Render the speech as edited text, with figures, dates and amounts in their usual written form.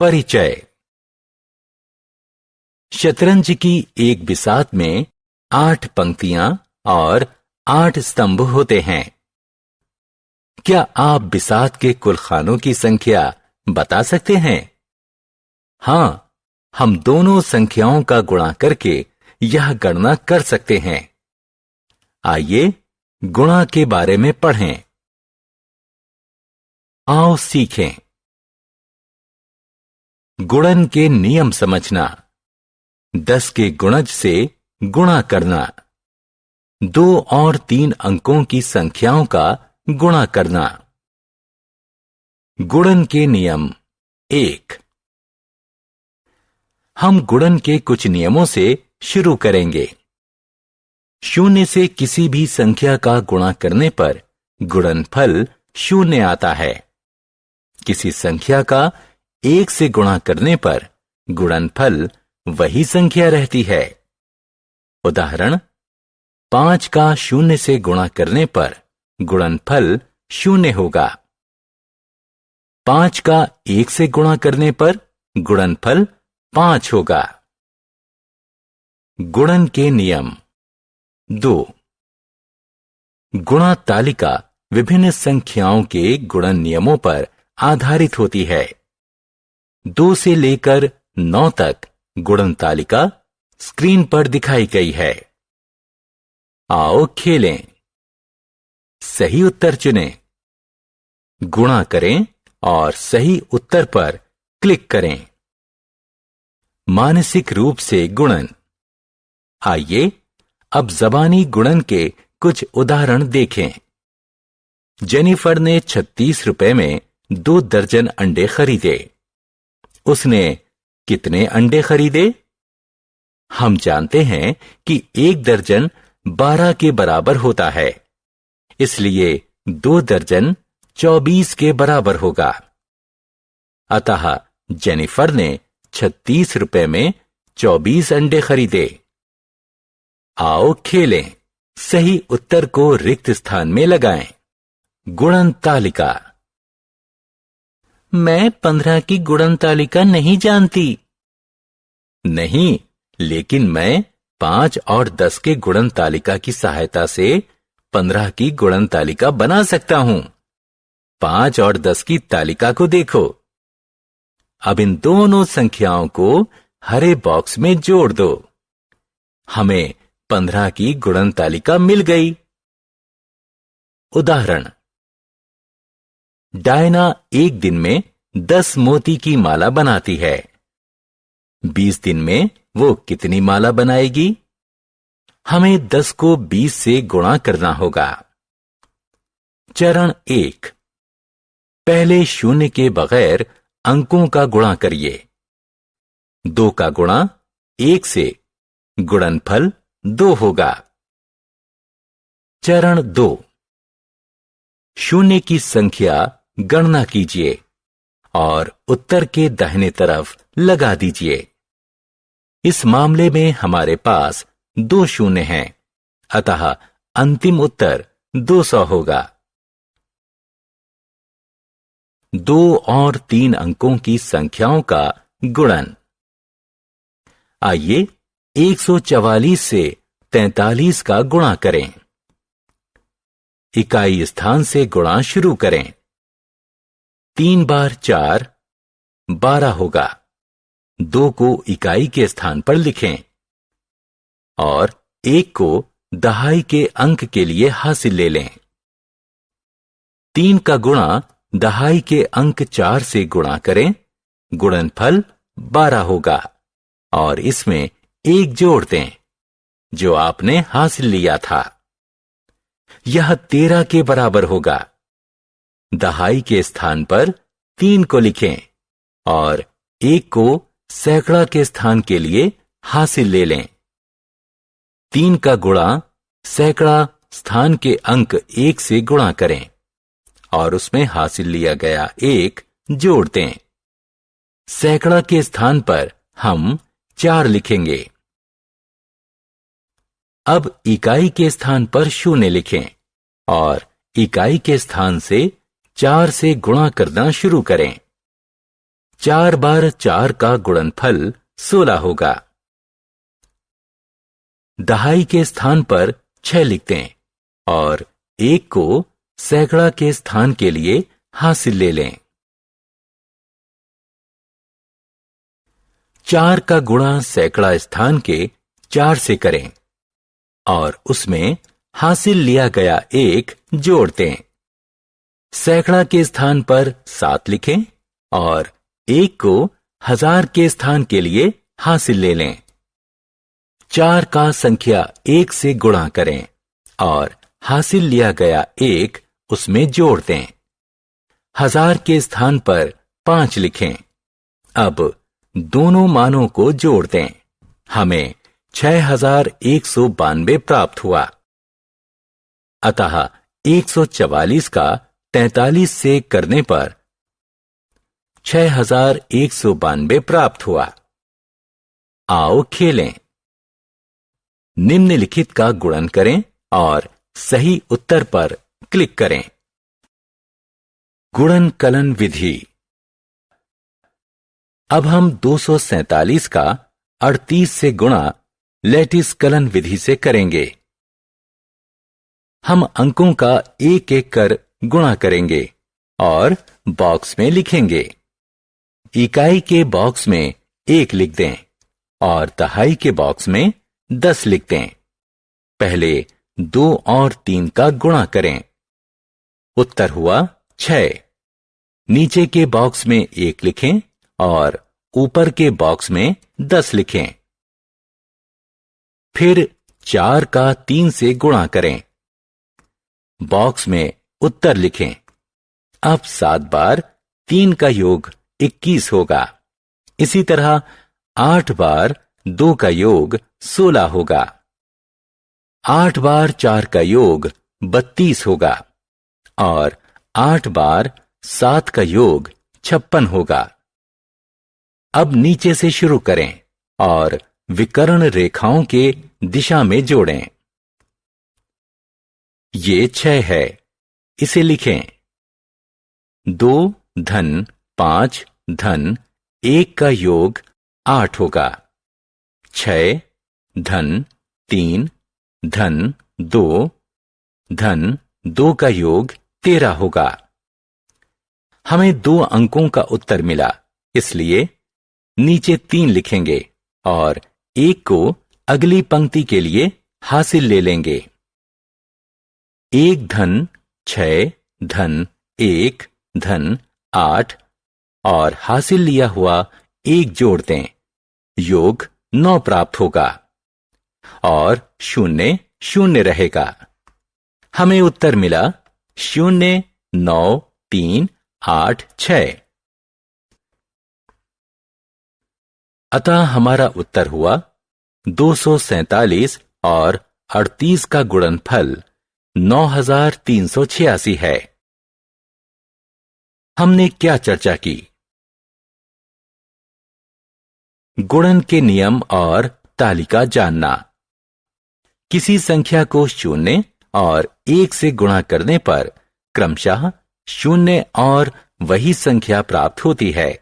परिचय। शतरंज की एक बिसात में 8 पंक्तियां और 8 स्तंभ होते हैं। क्या आप बिसात के कुल खानों की संख्या बता सकते हैं? हां, हम दोनों संख्याओं का गुणा करके यह गणना कर सकते हैं। आइए गुणा के बारे में पढ़ें। आओ सीखें। गुणन के नियम समझना। 10 के गुणज से गुणा करना। 2 और 3 अंकों की संख्याओं का गुणा करना। गुणन के नियम 1। हम गुणन के कुछ नियमों से शुरू करेंगे। 0 से किसी भी संख्या का गुणा करने पर गुणनफल 0 आता है। किसी संख्या का 1 से गुणा करने पर गुणनफल वही संख्या रहती है। उदाहरण, 5 का 0 से गुणा करने पर गुणनफल 0 होगा। 5 का 1 से गुणा करने पर गुणनफल 5 होगा। गुणन के नियम 2। गुणा तालिका विभिन्न संख्याओं के गुणन नियमों पर आधारित होती है। 2 से लेकर 9 तक गुणन तालिका स्क्रीन पर दिखाई गई है। आओ खेलें। सही उत्तर चुनें। गुणा करें और सही उत्तर पर क्लिक करें। मानसिक रूप से गुणन। आइए अब ज़बानी गुणन के कुछ उदाहरण देखें। जेनिफर ने 36 रुपए में 2 दर्जन अंडे खरीदे। उसने कितने अंडे खरीदे? हम जानते हैं कि 1 दर्जन 12 के बराबर होता है, इसलिए 2 दर्जन 24 के बराबर होगा। अतः जेनिफर ने 36 रुपए में 24 अंडे खरीदे। आओ खेलें। सही उत्तर को रिक्त स्थान में लगाएं। गुणन तालिका। मैं 15 की गुणन तालिका नहीं जानती। नहीं, लेकिन मैं 5 और 10 के गुणन तालिका की सहायता से 15 की गुणन तालिका बना सकता हूं। 5 और 10 की तालिका को देखो। अब इन दोनों संख्याओं को हरे बॉक्स में जोड़ दो। हमें 15 की गुणन तालिका मिल गई। उदाहरण, डायना एक दिन में 10 मोती की माला बनाती है। 20 दिन में वो कितनी माला बनाएगी? हमें 10 को 20 से गुणा करना होगा। चरण 1। पहले 0 के बगैर अंकों का गुणा करिए। 2 का गुणा 1 से, गुणनफल 2 होगा। चरण 2। 0 की संख्या गणना कीजिए और उत्तर के दाहिने तरफ लगा दीजिए। इस मामले में हमारे पास 2 0 हैं, अतः अंतिम उत्तर 200 होगा। 2 और 3 अंकों की संख्याओं का गुणन। आइए 144 से 43 का गुणा करें। इकाई स्थान से गुणा शुरू करें। 3 बार 4 12 होगा। 2 को इकाई के स्थान पर लिखें और 1 को दहाई के अंक के लिए हासिल ले लें। 3 का गुणा दहाई के अंक 4 से गुणा करें। गुणनफल 12 होगा और इसमें 1 जोड़ दें जो आपने हासिल लिया था। यह 13 के बराबर होगा। दहाई के स्थान पर 3 को लिखें और 1 को सैकड़ा के स्थान के लिए हासिल ले लें। 3 का गुणा सैकड़ा स्थान के अंक 1 से गुणा करें और उसमें हासिल लिया गया 1 जोड़ दें। सैकड़ा के स्थान पर हम 4 लिखेंगे। अब इकाई के स्थान पर 0 लिखें और इकाई के स्थान से 4 से गुणा करना शुरू करें। 4 बार 4 का गुणनफल 16 होगा। दहाई के स्थान पर 6 लिख दें और 1 को सैकड़ा के स्थान के लिए हासिल ले लें। 4 का गुणा सैकड़ा स्थान के 4 से करें और उसमें हासिल लिया गया 1 जोड़ दें। सैकड़ा के स्थान पर 7 लिखें और 1 को 1000 के स्थान के लिए हासिल ले लें। 4 का संख्या 1 से गुणा करें और हासिल लिया गया 1 उसमें जोड़ दें। 1000 के स्थान पर 5 लिखें। अब दोनों मानों को जोड़ दें। हमें 6192 प्राप्त हुआ। अतः 144 का 43 से करने पर 6192 प्राप्त हुआ। आओ खेलें। निम्नलिखित का गुणन करें और सही उत्तर पर क्लिक करें। गुणन कलन विधि। अब हम 247 का 38 से गुणा लैटिस कलन विधि से करेंगे। हम अंकों का एक एक कर गुणा करेंगे और बॉक्स में लिखेंगे। इकाई के बॉक्स में 1 लिख दें और दहाई के बॉक्स में 10 लिख दें। पहले 2 और 3 का गुणा करें। उत्तर हुआ 6। नीचे के बॉक्स में 1 लिखें और ऊपर के बॉक्स में 10 लिखें। फिर 4 का 3 से गुणा करें। बॉक्स में उत्तर लिखें। अब 7 बार 3 का योग 21 होगा। इसी तरह 8 बार 2 का योग 16 होगा। 8 बार 4 का योग 32 होगा और 8 बार 7 का योग 56 होगा। अब नीचे से शुरू करें और विकर्ण रेखाओं के दिशा में जोड़ें। ये 6 है। इसे लिखें। 2 धन 5 धन 1 का योग 8 होगा। 6 धन 3 धन 2 धन 2 का योग 13 होगा। हमें 2 अंकों का उत्तर मिला, इसलिए नीचे 3 लिखेंगे और 1 को अगली पंक्ति के लिए हासिल ले लेंगे। 1 धन 6 धन 1 धन 8 और हासिल लिया हुआ 1 जोड़ दें। योग 9 प्राप्त होगा और 0 0 रहेगा। हमें उत्तर मिला 0 9 3 8 6। अतः हमारा उत्तर हुआ 247 और 38 का गुणनफल 9386 है। हमने क्या चर्चा की? गुणन के नियम और तालिका जानना। किसी संख्या को 0 और 1 से गुणा करने पर क्रमशः 0 और वही संख्या प्राप्त होती है।